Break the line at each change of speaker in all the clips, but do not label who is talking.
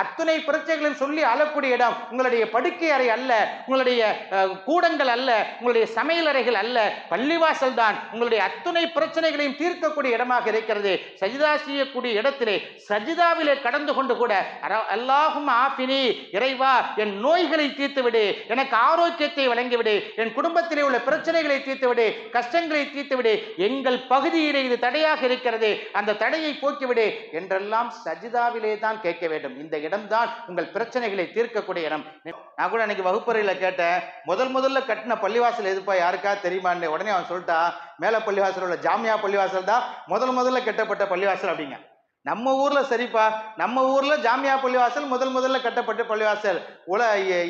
அத்துணை பிரச்சனைகளையும் சொல்லி அழக்கூடிய இடம் உங்களுடைய படுக்கை அறை அல்ல, உங்களுடைய கூடங்கள் அல்ல, உங்களுடைய சமையல் அறைகள் அல்ல, பள்ளிவாசல் தான் உங்களுடைய அத்துணை பிரச்சனைகளையும் தீர்க்கக்கூடிய இடமாக இருக்கிறது. சஜிதா செய்யக்கூடிய இடத்திலே சஜிதாவிலே கடந்து கொண்டு கூட அல்லாஹும் ஆஃபினி, இறைவா என் நோய்களை தீர்த்துவிடு, எனக்கு ஆரோக்கியத்தை வழங்கிவிடு, என் குடும்பத்திலே உள்ள பிரச்சனைகளை தீர்த்துவிடு, கஷ்டங்களை தீர்த்துவிடு, எங்கள் பகுதியிலே இது தடையாக இருக்கிறது, அந்த தடையை போக்கிவிடு என்றெல்லாம் சஜிதாவிலே தான் கேட்க வேண்டும். இந்த இடம்தான் உங்கள் பிரச்சனைகளை தீர்க்கக்கூடிய இடம். நான் கூட அன்னைக்கு வகுப்பறையில கேட்டேன், முதல்ல கட்டின பள்ளிவாசல் எதுப்பா யாருக்கா தெரியுமான்னு. உடனே அவன் சொல்லிட்டான், மேல பள்ளிவாசல் உள்ள ஜாமியா பள்ளிவாசல் தான் முதல்ல கட்டப்பட்ட பள்ளிவாசல் அப்படிங்க. நம்ம ஊர்ல சரிப்பா, நம்ம ஊர்ல ஜாமியா பள்ளிவாசல் முதல்ல கட்டப்பட்ட பள்ளிவாசல்.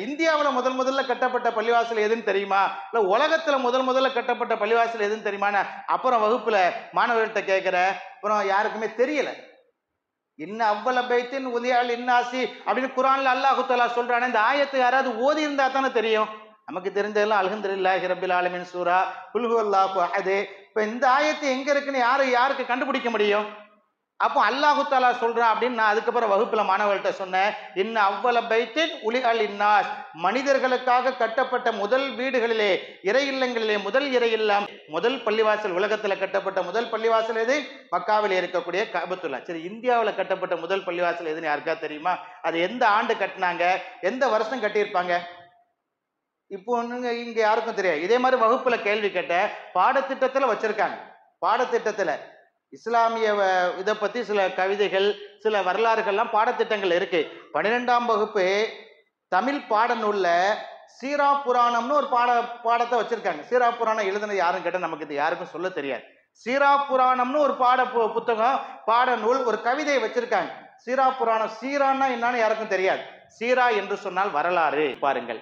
இந்தியாவில் முதல்ல கட்டப்பட்ட பள்ளிவாசல் எதுன்னு தெரியுமா, இல்ல உலகத்துல முதல்ல கட்டப்பட்ட பள்ளிவாசல் எதுன்னு தெரியுமான்னு அப்புறம் வகுப்புல மாணவர்கள்ட்ட கேட்கிற, அப்புறம் யாருக்குமே தெரியல. அவ்வள பைத்தின் உதயால் இன்னாசி அப்படின்னு குர்ஆன்ல அல்லாஹ் தஆலா சொல்றானே, இந்த ஆயத்தை யாராவது ஓதி இருந்தா தானே தெரியும். நமக்கு தெரிஞ்சதெல்லாம் அல்ஹம்துலில்லாஹி ரப்பில் ஆலமீன் சூரா குல் ஹுவல்லாஹு அஹத். இப்ப இந்த ஆயத்து எங்க இருக்குன்னு யாருக்கு கண்டுபிடிக்க முடியும்? அப்போ அல்லாஹு தஆலா சொல்றான் அப்படின்னு நான் அதுக்கப்புறம் வகுப்புல மாணவர்கள்ட்ட சொன்னேன், அவ்வள பைத்தின் உலிஅல் இன்னாஸ், மனிதர்களுக்காக கட்டப்பட்ட முதல் வீடுகளிலே, இறை இல்லங்களிலே முதல் இறை இல்லம், முதல் பள்ளிவாசல், உலகத்துல கட்டப்பட்ட முதல் பள்ளிவாசல் எது? மக்காவில் இருக்கக்கூடிய கஅபத்துல்லா. சரி, இந்தியாவில் கட்டப்பட்ட முதல் பள்ளிவாசல் எதுன்னு யாருக்கா தெரியுமா? அது எந்த ஆண்டு கட்டினாங்க, எந்த வருஷம் கட்டியிருப்பாங்க? இப்போ இங்க யாருக்கும் தெரியாது. இதே மாதிரி வகுப்புல கேள்வி கேட்ட பாடத்திட்டத்துல வச்சிருக்காங்க. பாடத்திட்டத்துல இஸ்லாமிய இதை பத்தி சில கவிதைகள், சில வரலாறுகள்லாம் பாடத்திட்டங்கள் இருக்கு. 12ஆம் வகுப்பு தமிழ் பாடநூல்ல சீரா புராணம்னு ஒரு பாடத்தை வச்சிருக்காங்க. சீரா புராணம் எழுதுனது யாருன்னு கேட்டால் நமக்கு இது யாருக்கும் சொல்ல தெரியாது. சீரா புராணம்னு ஒரு புத்தகம், பாடநூல், ஒரு கவிதையை வச்சிருக்காங்க. சீரா புராணம், சீரான்னா என்னன்னு யாருக்கும் தெரியாது. சீரா என்று சொன்னால் வரலாறு. பாருங்கள்,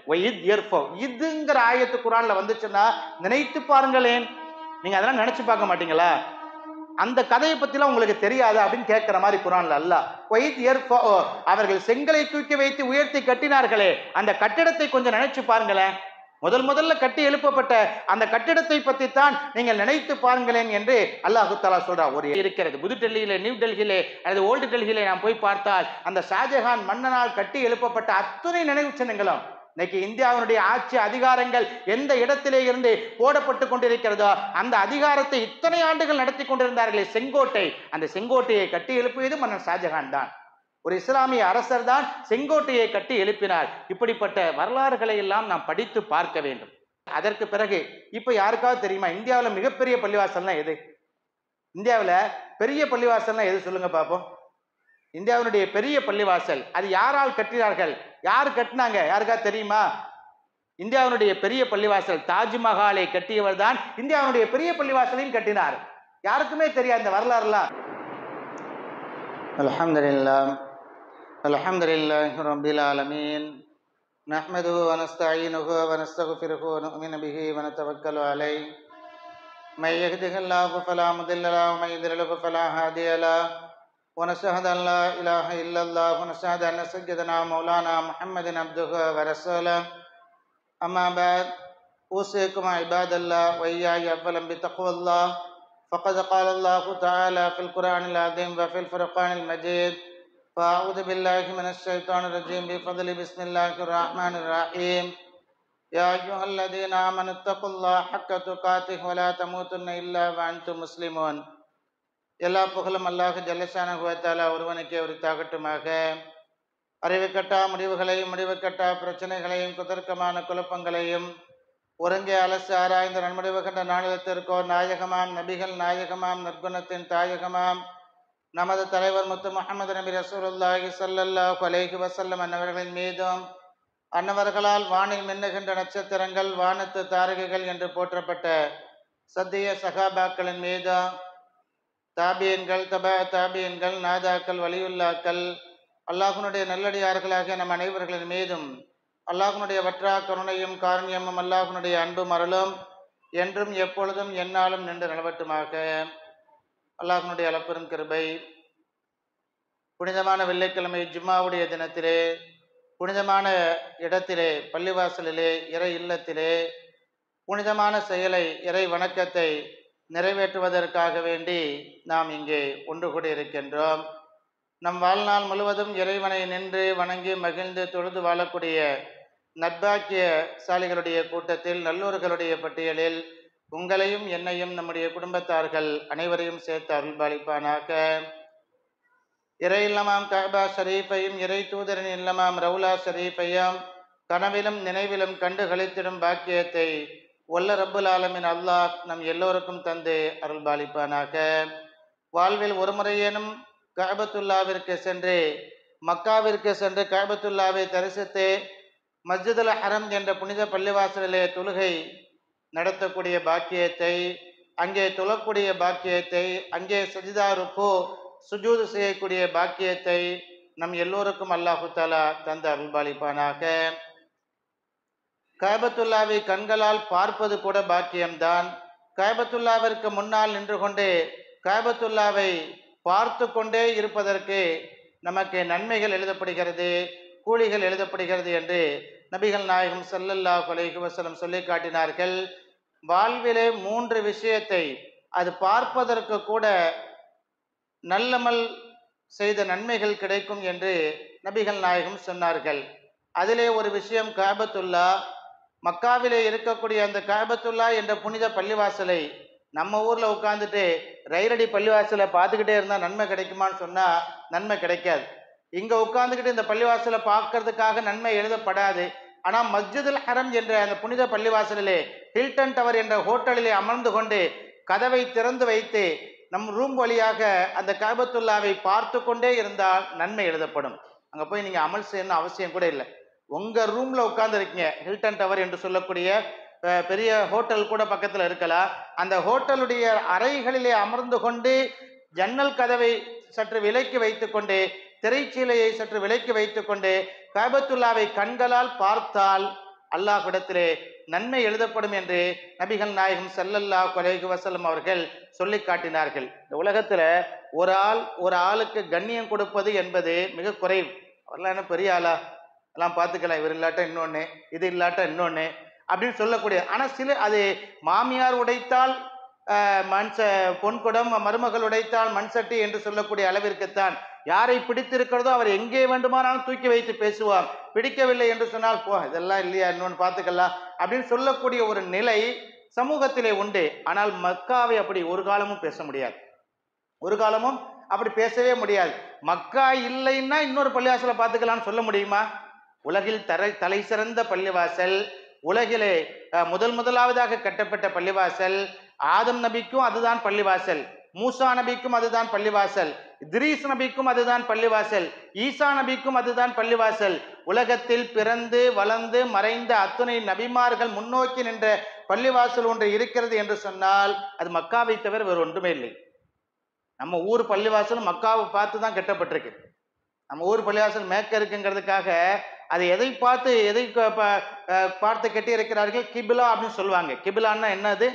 இதுங்கிற ஆயத்து குர்ஆன்ல வந்துச்சுன்னா நினைத்து பாருங்களேன். நீங்க அதெல்லாம் நினைச்சு பார்க்க மாட்டீங்களா? அந்த கதையை பத்திலாம் உங்களுக்கு தெரியாது அப்படின்னு கேட்கிற மாதிரி குர்ஆன்ல அல்லாஹ், அவர்கள் செங்கலை தூக்கி வைத்து உயர்த்தி கட்டினார்களே, அந்த கட்டிடத்தை கொஞ்சம் நினைச்சு பாருங்களேன். முதல்ல கட்டி எழுப்பப்பட்ட அந்த கட்டிடத்தை பற்றி தான் நீங்கள் நினைத்து பாருங்களேன் என்று அல்லாஹ் தஆலா சொல்றார். ஒரு இருக்கிறது புதுடெல்லியிலே, நியூ டெல்லியிலே அல்லது ஓல்டு டெல்லியிலே நாம் போய் பார்த்தால் அந்த ஷாஜஹான் மன்னனால் கட்டி எழுப்பப்பட்ட அத்துணை நினைவு சின்னங்களும் இன்னைக்கு இந்தியாவினுடைய ஆட்சி அதிகாரங்கள் எந்த இடத்திலே இருந்து போடப்பட்டு கொண்டிருக்கிறதோ அந்த அதிகாரத்தை இத்தனை ஆண்டுகள் நடத்தி கொண்டிருந்தார்களே செங்கோட்டை, அந்த செங்கோட்டையை கட்டி எழுப்பியது மன்னன் ஷாஜஹான் தான். ஒரு இஸ்லாமிய அரசர் தான் செங்கோட்டையை கட்டி எழுப்பினார். இப்படிப்பட்ட வரலாறுகளை எல்லாம் நாம் படித்து பார்க்க வேண்டும். அதற்கு பிறகு இப்ப யாருக்காவது தெரியுமா இந்தியாவில் மிகப்பெரிய பள்ளிவாசல்னா எது? இந்தியாவில் பெரிய பள்ளிவாசல்னா எது சொல்லுங்க பார்ப்போம். இந்தியாவினுடைய பெரிய பள்ளிவாசல் அது யாரால் கட்டினார்கள்? யார் கட்டினாங்க? யாருக்கா தெரியுமா? இந்தியாவினுடைய பெரிய பள்ளிவாசல் தாஜ்மஹாலை கட்டியவர் தான் இந்தியாவினுடைய பெரிய பள்ளிவாசலையும் கட்டினார். யாருக்குமே தெரியாது இந்த வரலாறுலாம். அல்ஹம்துலில்லாஹி ரப்பில் ஆலமீன் நஹ்மதுஹு வ நஸ்தஈனுஹு வ நஸ்தக்ஃபிருஹு வ நு'மினு பிஹி வ நதவக்கலு அலைஹி மை யஹ்திஹில்லாஹு ஃபலா முதில்ல லஹு வ மை யுத்லில்ஹு ஃபலா ஹாதிய லஹு ونشهد أن لا إله إلا الله ونشهد أن سيدنا مولانا محمد عبده ورسوله أما بعد أوصيكم عباد الله وإياي أولا بتقوى الله فقد قال الله تعالى في القرآن العظيم وفي الفرقان المجيد فأعوذ بالله من الشيطان الرجيم بفضل بسم الله الرحمن الرحيم يا أيها الذين آمنوا اتقوا الله حق تقاته ولا تموتن إلا وأنتم مسلمون. எல்லா புகழும் அல்லாஹ் ஜல்லஷானஹு வ தஆலா ஒருவனுக்கே உரித்தாகட்டுமாக. அறிவு கட்டா முடிவுகளையும், முடிவு கட்டா பிரச்சனைகளையும், குதர்க்கமான குழப்பங்களையும் ஒருங்கே அலசி ஆராய்ந்த நன்முடிவு கண்ட நாளிலத்திற்கோர் நாயகமாம் நபிகள் நாயகமாம் நற்குணத்தின் தாயகமாம் நமது தலைவர் முத்து முஹம்மது நபி ரசூலுல்லாஹி ஸல்லல்லாஹு அலைஹி வஸல்லம் அன்னவர்களின் மீதும் அன்னவர்களால் வானில் மின்னுகின்ற நட்சத்திரங்கள், வானத்து தாரகைகள் என்று போற்றப்பட்ட சத்திய சகாபாக்களின் மீதும் தாபியன்கள், தபா தாபியன்கள், நாதாக்கள், வலியுல்லாக்கள், அல்லாஹ்வுடைய நல்லடியார்களாகிய நம் அனைவர்களின் மீதும் அல்லாஹ்வுடைய வற்றா கருணையும் காருண்யமும் அல்லாஹ்வுடைய அன்பும் அருளும் என்றும் எப்பொழுதும் எந்நாளும் நின்று நிலவட்டுமாக. அல்லாஹ்வுடைய அளப்பெரும் கிருபை புனிதமான வெள்ளிக்கிழமை ஜும்மாவுடைய தினத்திலே, புனிதமான இடத்திலே, பள்ளிவாசலிலே, இறை இல்லத்திலே புனிதமான செயலை, இறை வணக்கத்தை நிறைவேற்றுவதற்காக வேண்டி நாம் இங்கே ஒன்று கூடி இருக்கின்றோம். நம் வாழ்நாள் முழுவதும் இறைவனை நின்று வணங்கி மகிழ்ந்து தொழுது வாழக்கூடிய நற்பாக்கியசாலிகளுடைய கூட்டத்தில் நல்லோர்களுடைய பட்டியலில் உங்களையும் என்னையும் நம்முடைய குடும்பத்தார்கள் அனைவரையும் சேர்த்து அருள்பாலிப்பானாக. இறை இல்லமாம் கஅபா ஷரீஃபையும் இறை தூதரின் இல்லமாம் ரவுலா ஷரீஃபையும் கனவிலும் நினைவிலும் கண்டு களித்திடும் பாக்கியத்தை வல்ல ரப்புல் ஆலமீன் அல்லாஹ் நம் எல்லோருக்கும் தந்து அருள்பாலிப்பானாக. வாழ்வில் ஒரு முறையேனும் கஅபத்துல்லாவிற்கு சென்று மக்காவிற்கு சென்று கஅபத்துல்லாவை தரிசித்து மஸ்ஜிதுல் ஹரம் என்ற புனித பள்ளிவாசலிலே தொழுகை நடத்தக்கூடிய பாக்கியத்தை, அங்கே தொழக்கூடிய பாக்கியத்தை, அங்கே சஜிதா ருக்கு சுஜூது செய்யக்கூடிய பாக்கியத்தை நம் எல்லோருக்கும் அல்லாஹு தஆலா தந்து அருள்பாலிப்பானாக. கஅபத்துல்லாவை கண்களால் பார்ப்பது கூட பாக்கியம்தான். கஅபத்துல்லாவிற்கு முன்னால் நின்று கொண்டு கஅபத்துல்லாவை பார்த்து கொண்டே இருப்பதற்கு நமக்கு நன்மைகள் எழுதப்படுகிறது, கூலிகள் எழுதப்படுகிறது என்று நபிகள் நாயகம் ஸல்லல்லாஹு அலைஹி வஸல்லம் சொல்லி காட்டினார்கள். வாழ்விலே 3 விஷயத்தை அது பார்ப்பதற்கு கூட நல்லமல் செய்த நன்மைகள் கிடைக்கும் என்று நபிகள் நாயகம் சொன்னார்கள். அதிலே ஒரு விஷயம் கஅபத்துல்லா. மக்காவிலே இருக்கக்கூடிய அந்த கஅபத்துல்லா என்ற புனித பள்ளிவாசலை நம்ம ஊரில் உட்காந்துட்டு ரயிலடி பள்ளிவாசலை பார்த்துக்கிட்டே இருந்தால் நன்மை கிடைக்குமான்னு சொன்னால் நன்மை கிடைக்காது. இங்கே உட்காந்துக்கிட்டு இந்த பள்ளிவாசலை பார்க்கறதுக்காக நன்மை எழுதப்படாது. ஆனால் மஸ்ஜிதுல் ஹரம் என்ற அந்த புனித பள்ளிவாசலிலே ஹில்டன் டவர் என்ற ஹோட்டலிலே அமர்ந்து கொண்டு கதவை திறந்து வைத்து நம் ரூம் வழியாக அந்த கஅபத்துல்லாவை பார்த்து கொண்டே இருந்தால் நன்மை எழுதப்படும். அங்கே போய் நீங்கள் அமல் செய்யணும் அவசியம் கூட இல்லை. உங்கள் ரூமில் உட்காந்துருக்கீங்க, ஹில்டன் டவர் என்று சொல்லக்கூடிய பெரிய ஹோட்டல் கூட பக்கத்தில் இருக்கலாம். அந்த ஹோட்டலுடைய அறைகளிலே அமர்ந்து கொண்டு ஜன்னல் கதவை சற்று விலக்கி வைத்து கொண்டு திரைச்சீலையை சற்று விலக்கி வைத்து கொண்டு கஅபத்துல்லாவை கண்களால் பார்த்தால் அல்லாஹ்விடத்திலே நன்மை எழுதப்படும் என்று நபிகள் நாயகம் ஸல்லல்லாஹு அலைஹி வஸல்லம் அவர்கள் சொல்லி காட்டினார்கள். இந்த உலகத்துல ஒரு ஆளுக்கு கண்ணியம் கொடுப்பது என்பது மிக குறைவு. அவர்லாம் என்ன பெரிய ஆளா, எல்லாம் பார்த்துக்கலாம், இவர் இல்லாட்டா இன்னொன்று, இது இல்லாட்டா இன்னொன்று அப்படின்னு சொல்லக்கூடிய. ஆனால் சில அது மாமியார் உடைத்தால் பொன்குடம், மருமகள் உடைத்தால் மண் சட்டி என்று சொல்லக்கூடிய அளவிற்குத்தான். யாரை பிடித்திருக்கிறதோ அவர் எங்கே வேண்டுமானாலும் தூக்கி வைத்து பேசுவார். பிடிக்கவில்லை என்று சொன்னால் போ இதெல்லாம் இல்லையா இன்னொன்று பார்த்துக்கலாம் அப்படின்னு சொல்லக்கூடிய ஒரு நிலை சமூகத்திலே உண்டு. ஆனால் மக்காவை அப்படி ஒரு காலமும் பேச முடியாது, ஒரு காலமும் அப்படி பேசவே முடியாது. மக்கா இல்லைன்னா இன்னொரு பள்ளிவாசலை பார்த்துக்கலாம்னு சொல்ல முடியுமா? உலகில் தலை சிறந்த பள்ளிவாசல், உலகிலே முதலாவதாக கட்டப்பட்ட பள்ளிவாசல், ஆதம் நபிக்கும் அதுதான் பள்ளிவாசல், மூசா நபிக்கும் அதுதான் பள்ளிவாசல், இத்ரீஸ் நபிக்கும் அதுதான் பள்ளிவாசல், ஈசா நபிக்கும் அதுதான் பள்ளிவாசல். உலகத்தில் பிறந்து வளர்ந்து மறைந்த அத்துணை நபிமார்கள் முன்னோக்கி நின்ற பள்ளிவாசல் ஒன்று இருக்கிறது என்று சொன்னால் அது மக்காவை தவிர வேறு ஒன்றுமே இல்லை. நம்ம ஊர் பள்ளிவாசல் மக்காவை பார்த்து தான் கட்டப்பட்டிருக்கு. நம்ம ஊர் பள்ளிவாசல் மேற்க இருக்குங்கிறதுக்காக அதை எதை பார்த்து கட்டி இருக்கிறார்கள்? கிபிலா அப்படின்னு சொல்லுவாங்க. கிபிலான்னா என்னது?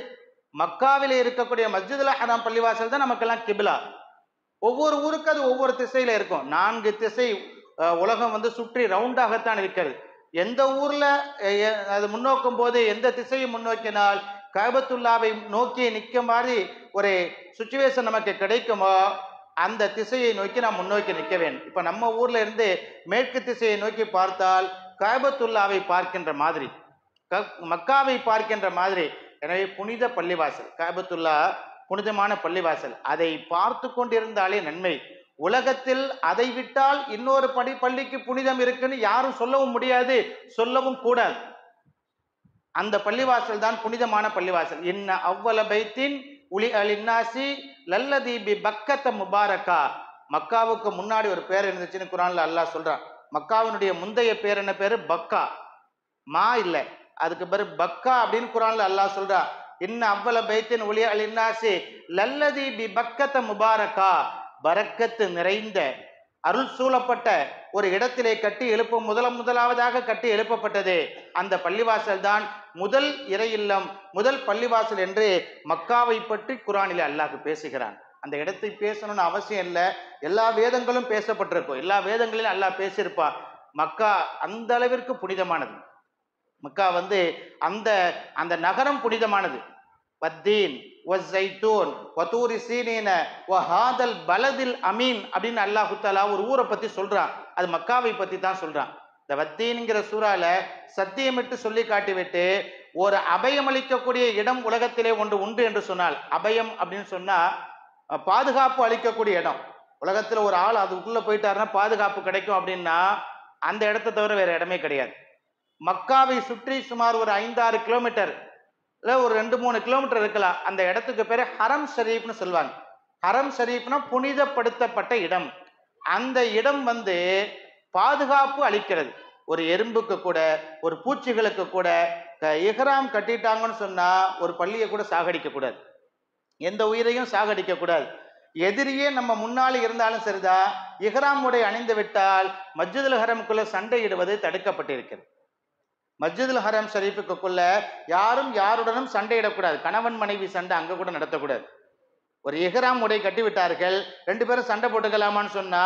மக்காவிலே இருக்கக்கூடிய மஸ்ஜிதுல் ஹரம் பள்ளிவாசல் தான் நமக்கெல்லாம் கிபிலா. ஒவ்வொரு ஊருக்கு அது ஒவ்வொரு திசையில இருக்கும். 4 திசை உலகம் சுற்றி ரவுண்டாகத்தான் இருக்கிறது. எந்த ஊர்ல அது முன்னோக்கும் போது எந்த திசையை முன்னோக்கினால் கஅபத்துல்லாவை நோக்கி நிற்க மாதிரி ஒரு சுச்சுவேஷன் நமக்கு கிடைக்குமோ அந்த திசையை நோக்கி நாம் முன்னோக்கி நிற்க வேண்டும். இப்ப நம்ம ஊர்ல இருந்து மேற்கு திசையை நோக்கி பார்த்தால் கஅபத்துல்லாவை பார்க்கின்ற மாதிரி, மக்காவை பார்க்கின்ற மாதிரி. எனவே புனித பள்ளிவாசல் கஅபத்துல்லா புனிதமான பள்ளிவாசல், அதை பார்த்து கொண்டிருந்தாலே நன்மை. உலகத்தில் அதை விட்டால் இன்னொரு பள்ளிக்கு புனிதம் இருக்குன்னு யாரும் சொல்லவும் முடியாது, சொல்லவும் கூடாது. அந்த பள்ளிவாசல் தான் புனிதமான பள்ளிவாசல். இன்ன அவ்வல பைத்தின் உலி அலின்னாசி லல்லதி பி பக்கத்த முபாரக்கா. மக்காவுக்கு முன்னாடி ஒரு பேர் இருந்துச்சுன்னு குர்ஆன்ல அல்லாஹ் சொல்றான். மக்காவினுடைய முந்தைய பேர் என்ன பேரு? பக்கா. மா இல்லை, அதுக்கு பேரு பக்கா அப்படின்னு குர்ஆன்ல அல்லாஹ் சொல்றான். இன்ன அவ்வல பைத்தின் உலி அலின்னாசி லல்லதி பி பக்கத்த முபாரக்கா. பரக்கத்து நிறைந்த அருள் சூழப்பட்ட ஒரு இடத்திலே கட்டி முதலாவதாக கட்டி எழுப்பப்பட்டது அந்த பள்ளிவாசல் தான் முதல் இறை இல்லம், முதல் பள்ளிவாசல் என்று மக்காவை பற்றி குர்ஆனிலே அல்லாஹ் பேசுகிறான். அந்த இடத்தை பேசணும்னு அவசியம் இல்லை, எல்லா வேதங்களும் பேசப்பட்டிருக்கும், எல்லா வேதங்களிலும் அல்லாஹ் பேசியிருப்பார். மக்கா அந்த அளவிற்கு புனிதமானது. மக்கா அந்த அந்த நகரம் புனிதமானது. வத்தீன் வஸ்ஸைத்தூன் வதூரி சீனீன வஹாதல் பலதில் அமீன் அப்படின்னு அல்லாஹு தஆலா ஒரு ஊரை பத்தி சொல்றான். அது மக்காவை பத்தி தான் சொல்றான். இந்த வத்தீன்ங்கிற சூறால சத்தியமிட்டு சொல்லி காட்டிவிட்டு ஒரு அபயம் அளிக்கக்கூடிய இடம் உலகத்திலே ஒன்று உண்டு என்று சொன்னால், அபயம் அப்படின்னு சொன்னா பாதுகாப்பு அளிக்கக்கூடிய இடம். உலகத்துல ஒரு ஆள் அதுக்குள்ள போயிட்டாருன்னா பாதுகாப்பு கிடைக்கும் அப்படின்னா அந்த இடத்தை தவிர வேற இடமே கிடையாது. மக்காவை சுற்றி சுமார் ஒரு 5-6 கிலோமீட்டர் இல்லை ஒரு 2-3 கிலோமீட்டர் இருக்கலாம். அந்த இடத்துக்கு பேரு ஹரம் ஷரீஃப்னு சொல்லுவாங்க. ஹரம் ஷரீஃப்னா புனிதப்படுத்தப்பட்ட இடம். அந்த இடம் பாதுகாப்பு அளிக்கிறது. ஒரு எறும்புக்கு கூட, ஒரு பூச்சிகளுக்கு கூட இஹ்ராம் கட்டிட்டாங்கன்னு சொன்னா ஒரு பள்ளியை கூட சாகடிக்க கூடாது, எந்த உயிரையும் சாகடிக்க கூடாது. எதிரியே நம்ம முன்னாடி இருந்தாலும் சரிதான், இஹ்ராம் உடை அணிந்து விட்டால் மஸ்ஜிதுல் ஹரமுக்குள்ள சண்டையிடுவது தடுக்கப்பட்டிருக்கிறது. மஸ்ஜிதுல் ஹரம் ஷரீஃபுக்குள்ள யாரும் யாருடனும் சண்டையிடக்கூடாது. கணவன் மனைவி சண்டை அங்க கூட நடத்தக்கூடாது. ஒரு இஹ்ராம் உடை கட்டி விட்டார்கள், 2 பேரும் சண்டை போட்டுக்கலாமான்னு சொன்னா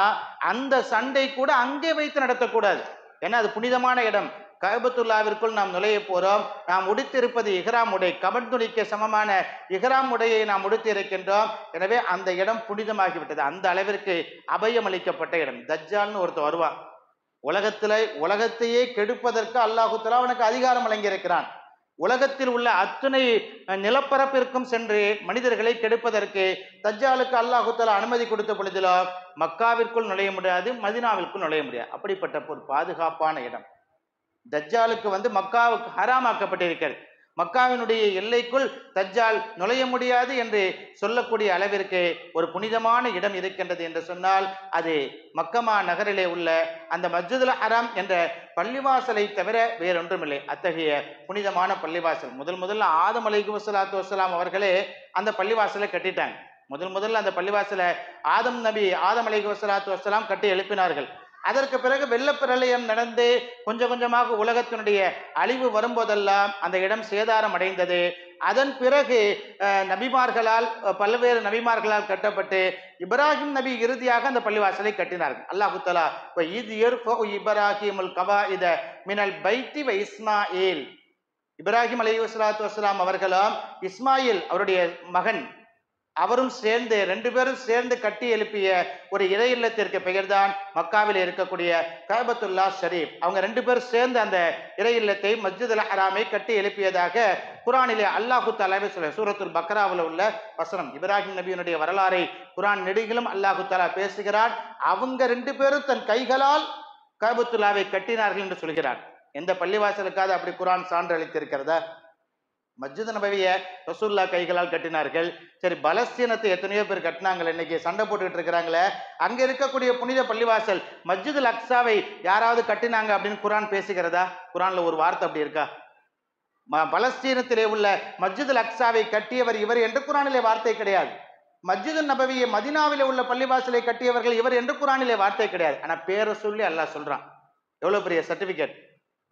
அந்த சண்டை கூட அங்கே வைத்து நடத்தக்கூடாது. ஏன்னா அது புனிதமான இடம். கஅபத்துல்லாவிற்குள் நாம் நுழைய போறோம். நாம் உடுத்திருப்பது இஹ்ராம் உடை, கபன் துணிக்கு சமமான இஹ்ராம் உடையை நாம் உடுத்தி இருக்கின்றோம். எனவே அந்த இடம் புனிதமாகிவிட்டது. அந்த அளவிற்கு அபயம் அளிக்கப்பட்ட இடம். தஜ்ஜால்னு ஒருத்தர் வருவான். உலகத்தையே கெடுப்பதற்கு அல்லாஹு தஆலா அவனுக்கு அதிகாரம் வழங்கியிருக்கிறான். உலகத்தில் உள்ள அத்துணை நிலப்பரப்பிற்கும் சென்று மனிதர்களை கெடுப்பதற்கு தஜ்ஜாலுக்கு அல்லாஹு தஆலா அனுமதி கொடுத்த பொழுதிலோ மக்காவிற்குள் நுழைய முடியாது, மதீனாவிற்குள் நுழைய முடியாது. அப்படிப்பட்ட ஒரு பாதுகாப்பான இடம். தஜ்ஜாலுக்கு மக்காவுக்கு ஹராமாக்கப்பட்டிருக்கிறது. மக்காவினுடைய எல்லைக்குள் தஜ்ஜால் நுழைய முடியாது என்று சொல்லக்கூடிய அளவிற்கு ஒரு புனிதமான இடம் இருக்கின்றது என்று சொன்னால் அது மக்கமா நகரிலே உள்ள அந்த மஸ்ஜிதுல் ஹராம் என்ற பள்ளிவாசலை தவிர வேறொன்றுமில்லை. அத்தகைய புனிதமான பள்ளிவாசல் முதல்ல ஆதம் அலைஹிஸ்ஸலாத்து வஸ்ஸலாம் அவர்களே அந்த பள்ளிவாசலை கட்டிட்டாங்க. முதல்ல அந்த பள்ளிவாசலை ஆதம் அலைஹிஸ்ஸலாத்து வஸ்ஸலாம் கட்டி எழுப்பினார்கள். அதற்கு பிறகு வெள்ளப்பிரளயம் நடந்து கொஞ்சம் கொஞ்சமாக உலகத்தினுடைய அழிவு வரும்போதெல்லாம் அந்த இடம் சேதாரம் அடைந்தது. அதன் பிறகு பல்வேறு நபிமார்களால் கட்டப்பட்டு இப்ராஹிம் நபி இறுதியாக அந்த பள்ளிவாசலை கட்டினார்கள். அல்லாஹு தஆலா இப்ராஹிமுல் கவாயித மினல் பைத்தி வ இஸ்மாயில், இப்ராஹிம் அலைஹிஸ்ஸலாத்து வஸ்ஸலாம் அவர்களும் இஸ்மாயில் அவருடைய மகன் அவரும் சேர்ந்து 2 பேரும் சேர்ந்து கட்டி எழுப்பிய ஒரு இறை இல்லத்திற்கு பெயர்தான் மக்காவில் இருக்கக்கூடிய கஅபத்துல்லா ஷரீப். அவங்க 2 பேரும் சேர்ந்து அந்த இறை இல்லத்தை மஸ்ஜிதுல் ஹராமை கட்டி எழுப்பியதாக குர்ஆனிலே அல்லாஹு தஆலா சொல்ல சூரத்துல் பக்ராவில் உள்ள வசனம். இப்ராஹிம் நபியினுடைய வரலாறை குர்ஆன் நெடுகிலும் அல்லாஹு தஆலா பேசுகிறார். அவங்க 2 பேரும் தன் கைகளால் கஅபத்துல்லாவை கட்டினார்கள் என்று சொல்கிறார். எந்த பள்ளிவாசலுக்காவது அப்படி குர்ஆன் சான்று அளித்திருக்கிறதா? மஸ்ஜித் நபவியை ரசூலுல்லாஹ் கைகளால் கட்டினார்கள். சரி, பலஸ்தீனத்தை எத்தனையோ பேர் கட்டினாங்களே, இன்னைக்கு சண்டை போட்டுக்கிட்டு இருக்கிறாங்களே, அங்க இருக்கக்கூடிய புனித பள்ளிவாசல் மஸ்ஜிதுல் அக்ஸாவை யாராவது கட்டினாங்க அப்படின்னு குர்ஆன் பேசுகிறதா? குர்ஆன்ல ஒரு வார்த்தை அப்படி இருக்கா? பலஸ்தீனத்திலே உள்ள மஸ்ஜிதுல் அக்ஸாவை கட்டியவர் இவர் என்று குர்ஆனிலே வார்த்தை கிடையாது. மஸ்ஜிது நபவியை மதீனாவிலே உள்ள பள்ளிவாசலை கட்டியவர்கள் இவர் என்று குர்ஆனிலே வார்த்தை கிடையாது. ஆனா பேரை சொல்லி அல்லாஹ் சொல்றான். எவ்வளவு பெரிய சர்டிபிகேட்!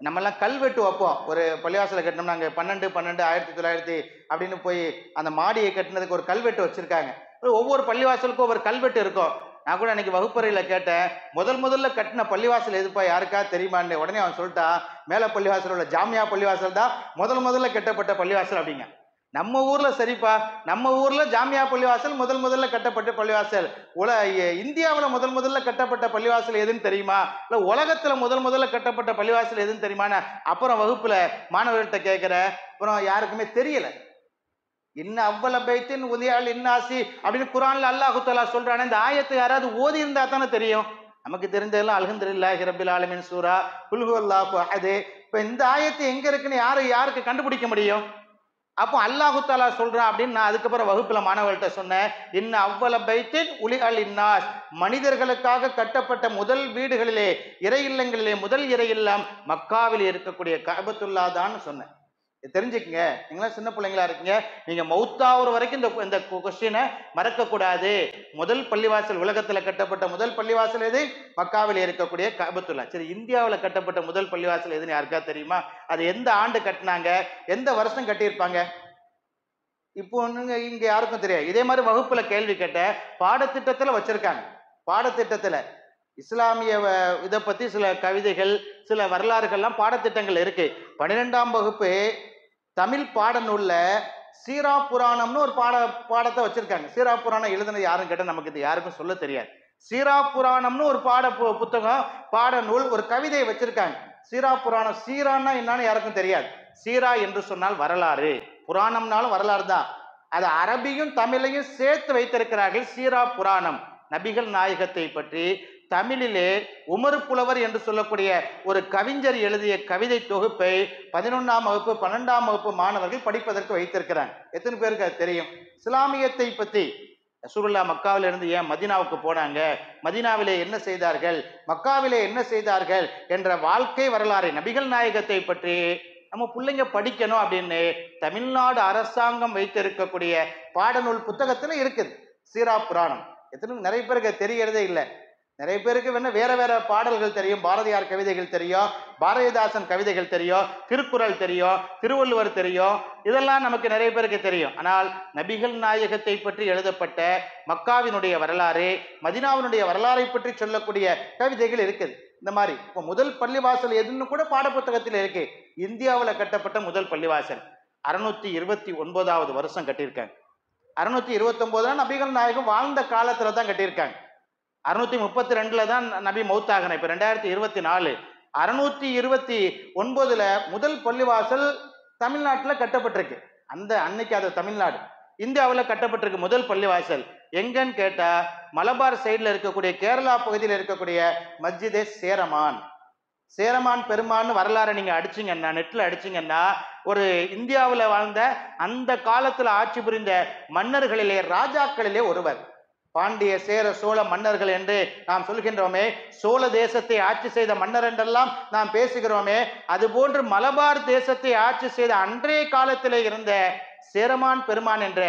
நம்மெல்லாம் கல்வெட்டு வைப்போம். ஒரு பள்ளிவாசலை கட்டினோம்னா அங்கே 12/12/1900 அப்படின்னு போய் அந்த மாடியை கட்டினதுக்கு ஒரு கல்வெட்டு வச்சிருக்காங்க. ஒவ்வொரு பள்ளிவாசலுக்கும் ஒவ்வொரு கல்வெட்டு இருக்கும். நான் கூட அன்னைக்கு வகுப்பறையில் கேட்டேன், முதல்ல கட்டின பள்ளிவாசல் எதுப்பா, யாருக்கா தெரியுமான்னு. உடனே அவன் சொல்லிட்டான், மேல பள்ளிவாசல் உள்ள ஜாமியா பள்ளிவாசல் தான் முதல்ல கட்டப்பட்ட பள்ளிவாசல் அப்படிங்க. நம்ம ஊர்ல சரிப்பா, நம்ம ஊர்ல ஜாமியா பள்ளிவாசல் முதல்ல கட்டப்பட்ட பள்ளிவாசல். இந்தியாவில் முதல்ல கட்டப்பட்ட பள்ளிவாசல் எதுன்னு தெரியுமா? இல்ல உலகத்துல முதல்ல கட்டப்பட்ட பள்ளிவாசல் எதுன்னு தெரியுமான்னு அப்புறம் வகுப்புல மாணவர்கள்ட்ட கேட்கிற, அப்புறம் யாருக்குமே தெரியல. அவ்வள பைத்தின் உதயால் இன்னாசி அப்படின்னு குர்ஆன்ல அல்லாஹு தஆலா சொல்றானே, இந்த ஆயத்தை யாராவது ஓதி இருந்தா தானே தெரியும். நமக்கு தெரிஞ்சதெல்லாம் அல்ஹம்துலில்லாஹி ரப்பில் ஆலமீன் சூரா குல் ஹுவல்லாஹு அஹத். இப்ப இந்த ஆயத்து எங்க இருக்குன்னு யாருக்கு கண்டுபிடிக்க முடியும்? அப்போ அல்லாஹு தஆலா சொல்றான் அப்படின்னு நான் அதுக்கப்புறம் வகுப்புல மாணவர்கள்ட்ட சொன்னேன். அவ்வள பைத்தின் உலிஅல் இன்னாஸ், மனிதர்களுக்காக கட்டப்பட்ட முதல் வீடுகளிலே, இறை இல்லங்களிலே முதல் இறை இல்லம் மக்காவில் இருக்கக்கூடிய கஅபத்துல்லா தான் சொன்னேன். தெரிஞ்சுக்கங்க, நீங்களாம் சின்ன பிள்ளைங்களா இருக்கீங்க, நீங்க மௌத்தாவுற வரைக்கும் இந்த கொஸ்டினை மறக்க கூடாது. முதல் பள்ளிவாசல், உலகத்துல கட்டப்பட்ட முதல் பள்ளிவாசல் எது? மக்காவில் இருக்கக்கூடிய கஅபத்துல்லா. சரி, இந்தியாவில் கட்டப்பட்ட முதல் பள்ளிவாசல் எதுன்னு யாருக்கா தெரியுமா? அது எந்த ஆண்டு கட்டினாங்க, எந்த வருஷம் கட்டியிருப்பாங்க? இப்போ இங்க யாருக்கும் தெரியாது. இதே மாதிரி வகுப்புல கேள்வி கேட்ட பாடத்திட்டத்துல வச்சிருக்காங்க. பாடத்திட்டத்துல இஸ்லாமிய இதை பத்தி சில கவிதைகள், சில வரலாறுகள்லாம் பாடத்திட்டங்கள் இருக்கு. 12ஆம் வகுப்பு தமிழ் பாடநூல்ல சீரா புராணம்னு ஒரு பாடத்தை வச்சிருக்காங்க. சீரா புராணம் எழுதுனது யாருன்னு கேட்டால் நமக்கு இது யாருக்கும் சொல்ல தெரியாது. சீரா புராணம்னு ஒரு புத்தகம், பாட நூல், ஒரு கவிதையை வச்சிருக்காங்க. சீரா புராணம், சீரான்னா என்னன்னு யாருக்கும் தெரியாது. சீரா என்று சொன்னால் வரலாறு, புராணம்னாலும் வரலாறு தான். அது அரபியும் தமிழையும் சேர்த்து வைத்திருக்கிறார்கள். சீரா புராணம் நபிகள் நாயகத்தை பற்றி தமிழிலே உமர் புலவர் என்று சொல்லக்கூடிய ஒரு கவிஞர் எழுதிய கவிதை தொகுப்பை 11ஆம் வகுப்பு 12ஆம் வகுப்பு மாணவர்கள் படிப்பதற்கு வைத்திருக்கிறாங்க. எத்தனை பேருக்கு அது தெரியும்? இஸ்லாமியத்தை பற்றி ரசூலுல்லாஹ் மக்காவில இருந்து ஏன் மதீனாவுக்கு போனாங்க, மதீனாவிலே என்ன செய்தார்கள், மக்காவிலே என்ன செய்தார்கள் என்ற வாழ்க்கை வரலாறு நபிகள் நாயகத்தை பற்றி நம்ம பிள்ளைங்க படிக்கணும் அப்படின்னு தமிழ்நாடு அரசாங்கம் வைத்திருக்கக்கூடிய பாடநூல் புத்தகத்துல இருக்குது சீரா புராணம். நிறைய பேருக்கு தெரியறதே இல்லை. நிறைய பேருக்கு வேற வேற பாடல்கள் தெரியும், பாரதியார் கவிதைகள் தெரியும், பாரதிதாசன் கவிதைகள் தெரியும், திருக்குறள் தெரியும், திருவள்ளுவர் தெரியும், இதெல்லாம் நமக்கு நிறைய பேருக்கு தெரியும். ஆனால் நபிகள் நாயகத்தை பற்றி எழுதப்பட்ட மக்காவினுடைய வரலாறு, மதினாவினுடைய வரலாறை பற்றி சொல்லக்கூடிய கவிதைகள் இருக்குது. இந்த மாதிரி இப்போ முதல் பள்ளிவாசல் எதுன்னு கூட பாடப்புத்தகத்தில் இருக்கு. இந்தியாவில் கட்டப்பட்ட முதல் பள்ளிவாசல் 629வது வருஷம் கட்டியிருக்காங்க. 629 நபிகள் நாயகம் வாழ்ந்த காலத்துல தான் கட்டியிருக்காங்க. 632 தான் நபி மௌத்தாகன. இப்ப 2024, 629 முதல் பள்ளிவாசல் தமிழ்நாட்டில் கட்டப்பட்டிருக்கு. அன்னைக்கு அது தமிழ்நாடு, இந்தியாவில் கட்டப்பட்டிருக்கு முதல் பள்ளிவாசல். எங்கன்னு கேட்டா மலபார் சைடில் இருக்கக்கூடிய கேரளா பகுதியில் இருக்கக்கூடிய மஸ்ஜிதே சேரமான். சேரமான் பெருமான் வரலாறு நீங்க அடிச்சிங்கன்னா, நெட்ல அடிச்சிங்கன்னா, ஒரு இந்தியாவில் வாழ்ந்த அந்த காலத்துல ஆட்சி புரிந்த மன்னர்களிலே, ராஜாக்களிலே ஒருவர். பாண்டிய சேர சோழ மன்னர்கள் என்று நாம் சொல்கின்றோமே, சோழ தேசத்தை ஆட்சி செய்த மன்னர் என்றெல்லாம் நாம் பேசுகிறோமே, அதுபோன்று மலபார் தேசத்தை ஆட்சி செய்த அன்றைய காலத்திலே இருந்த சேரமான் பெருமான் என்ற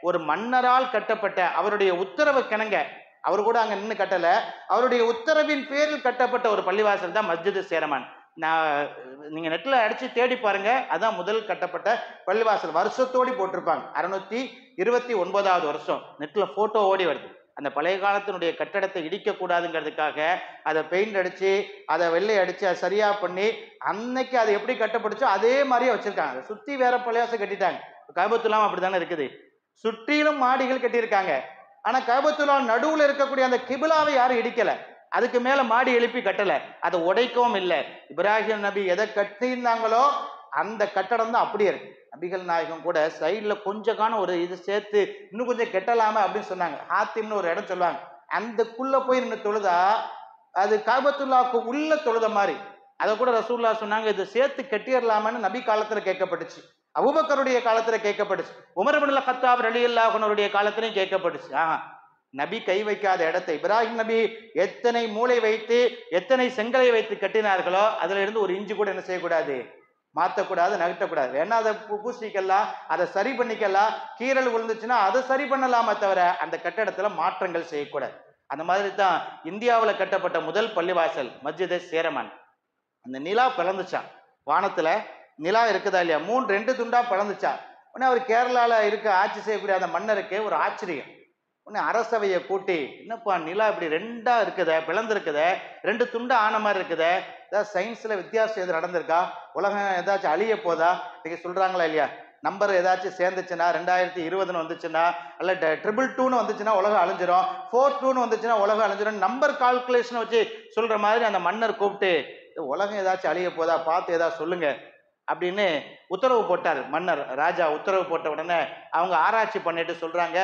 ஒரு மன்னரால் கட்டப்பட்ட, அவருடைய உத்தரவு கிணங்க, அவர் கூட அங்க நின்று கட்டல, அவருடைய உத்தரவின் பேரில் கட்டப்பட்ட ஒரு பள்ளிவாசல் தான் மஸ்ஜிது சேரமான். நீங்க நெட்ல அடிச்சு தேடி பாருங்க, அதான் முதல் கட்டப்பட்ட பள்ளிவாசல். வருஷத்தோடி போட்டிருப்பாங்க 629வது வருஷம். நெட்ல போட்டோ ஓடி வருது. அந்த பழைய காலத்தினுடைய கட்டடத்தை இடிக்க கூடாதுங்கிறதுக்காக அதை பெயிண்ட் அடிச்சு, அதை வெள்ளை அடிச்சு, அதை சரியா பண்ணி அன்னைக்கு அது எப்படி கட்டப்பட்டுச்சோ அதே மாதிரியே வச்சிருக்காங்க. சுத்தி வேற பள்ளிவாசல் கட்டிட்டாங்க. கஅபத்துல்லாஹ் அப்படித்தானே இருக்குது, சுற்றிலும் மாடிகள் கட்டியிருக்காங்க. ஆனா கஅபத்துல்லாஹ் நடுவுல இருக்கக்கூடிய அந்த கிபிலாவை யாரும் இடிக்கல, அதுக்கு மேல மாடி எழுப்பி கட்டல, அதை உடைக்கவும் இல்லை. இப்ராஹிம் நபி எதை கட்டியிருந்தாங்களோ அந்த கட்டடம் தான் அப்படியே இருக்கு. நபிகள் நாயகம் கூட சைட்ல கொஞ்சம் ஒரு இது சேர்த்து இன்னும் கொஞ்சம் கெட்டலாம அப்படின்னு சொன்னாங்க. ஹாத்திம்னு ஒரு இடம் சொல்லுவாங்க, அந்தக்குள்ள போய் நின்று தொழுதா அது கஅபத்துல்லாஹ்க்கு உள்ள தொழுத மாதிரி. அதை கூட ரசூலுல்லாஹ் சொன்னாங்க, இது சேர்த்து கட்டிடலாமான்னு நபி காலத்துல கேட்கப்பட்டுச்சு, அபூபக்கருடைய காலத்துல கேட்கப்பட்டுச்சு, உமர் இப்னுல் கத்தாப் ரலியல்லாஹு அன்ஹுடைய காலத்திலையும் கேட்கப்பட்டுச்சு. நபி கை வைக்காத இடத்தை இப்ராஹிம் நபி எத்தனை மூளை வைத்து எத்தனை செங்கலை வைத்து கட்டினார்களோ அதுல இருந்து ஒரு இன்ச்சு கூட என்ன செய்யக்கூடாது, மாற்றக்கூடாது, நகட்டக்கூடாது. வேணா அதை பூசிக்கலாம், அதை சரி பண்ணிக்கலாம், கீறல் விழுந்துச்சுன்னா அதை சரி பண்ணலாமே தவிர அந்த கட்டடத்துல மாற்றங்கள் செய்யக்கூடாது. அந்த மாதிரி தான் இந்தியாவில் கட்டப்பட்ட முதல் பள்ளிவாசல் மஸ்ஜிதே சேரமான். அந்த நிலா பிளந்துச்சான், வானத்துல நிலா இருக்குதா இல்லையா, 2 துண்டா பிளந்துச்சா. உடனே அவர் கேரளால இருக்க ஆட்சி செய்யக்கூடிய அந்த மன்னருக்கு ஒரு ஆச்சரியம். உடனே அரசவையை கூட்டி, என்னப்பா நிலா இப்படி 2ஆ இருக்குத, பிளந்திருக்குத, 2 துண்டா ஆன மாதிரி இருக்குத, ஏதாவது சயின்ஸ்ல வித்தியாசம் எது நடந்திருக்கா, உலகம் ஏதாச்சும் அழிய போதா, நீங்க சொல்றாங்களா இல்லையா, நம்பர் ஏதாச்சும் சேர்ந்துச்சுன்னா 2020 வந்துச்சுன்னா, அல்ல 222 வந்துச்சுன்னா உலகம் அழிஞ்சிரும், 42 வந்துச்சுன்னா உலகம் அழிஞ்சிரும், நம்பர் கால்குலேஷன் வச்சு சொல்ற மாதிரி அந்த மன்னர் கூப்பிட்டு, உலகம் ஏதாச்சும் அழிய போதா பார்த்து ஏதாவது சொல்லுங்க அப்படின்னு உத்தரவு போட்டார் மன்னர். ராஜா உத்தரவு போட்ட உடனே அவங்க ஆராய்ச்சி பண்ணிட்டு சொல்றாங்க,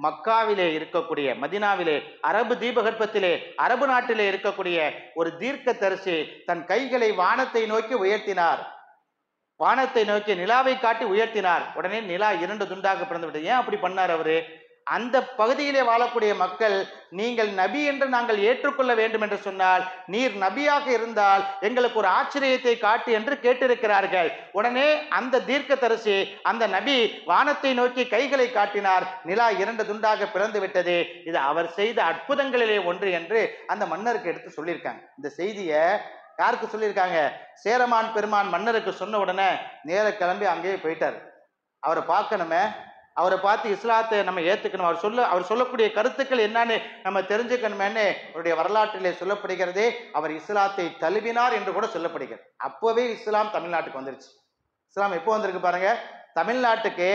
மக்காவிலே இருக்கக்கூடிய, மதினாவிலே, அரபு தீபகற்பத்திலே, அரபு நாட்டிலே இருக்கக்கூடிய ஒரு தீர்க்க தரிசி தன் கைகளை வானத்தை நோக்கி உயர்த்தினார், வானத்தை நோக்கி நிலாவை காட்டி உயர்த்தினார். உடனே நிலா 2 துண்டாக பிறந்து விட்டது. ஏன் அப்படி பண்ணார் அவரு? அந்த பகுதியிலே வாழக்கூடிய மக்கள், நீங்கள் நபி என்று நாங்கள் ஏற்றுக்கொள்ள வேண்டும் என்று சொன்னால், நீர் நபியாக இருந்தால் எங்களுக்கு ஒரு ஆச்சரியத்தை காட்டு என்று கேட்டிருக்கிறார்கள். உடனே அந்த தீர்க்க தரிசி, அந்த நபி வானத்தை நோக்கி கைகளை காட்டினார், நிலா 2 துண்டாக பிறந்து விட்டது. இது அவர் செய்த அற்புதங்களிலே ஒன்று என்று அந்த மன்னருக்கு எடுத்து சொல்லியிருக்காங்க. இந்த செய்தியை யாருக்கு சொல்லியிருக்காங்க? சேரமான் பெருமான் மன்னருக்கு சொன்ன உடனே நேர கிளம்பி அங்கேயே போயிட்டார். அவரை பார்க்கணுமே, அவரை பார்த்து இஸ்லாத்தை நம்ம ஏற்றுக்கணும், அவர் சொல்லக்கூடிய கருத்துக்கள் என்னன்னு நம்ம தெரிஞ்சுக்கணுமேன்னு அவருடைய வரலாற்றிலே சொல்லப்படுகிறதே. அவர் இஸ்லாத்தை தழுவினார் என்று கூட சொல்லப்படுகிறது. அப்போவே இஸ்லாம் தமிழ்நாட்டுக்கு வந்துருச்சு. இஸ்லாம் எப்போ வந்திருக்கு பாருங்க, தமிழ்நாட்டுக்கு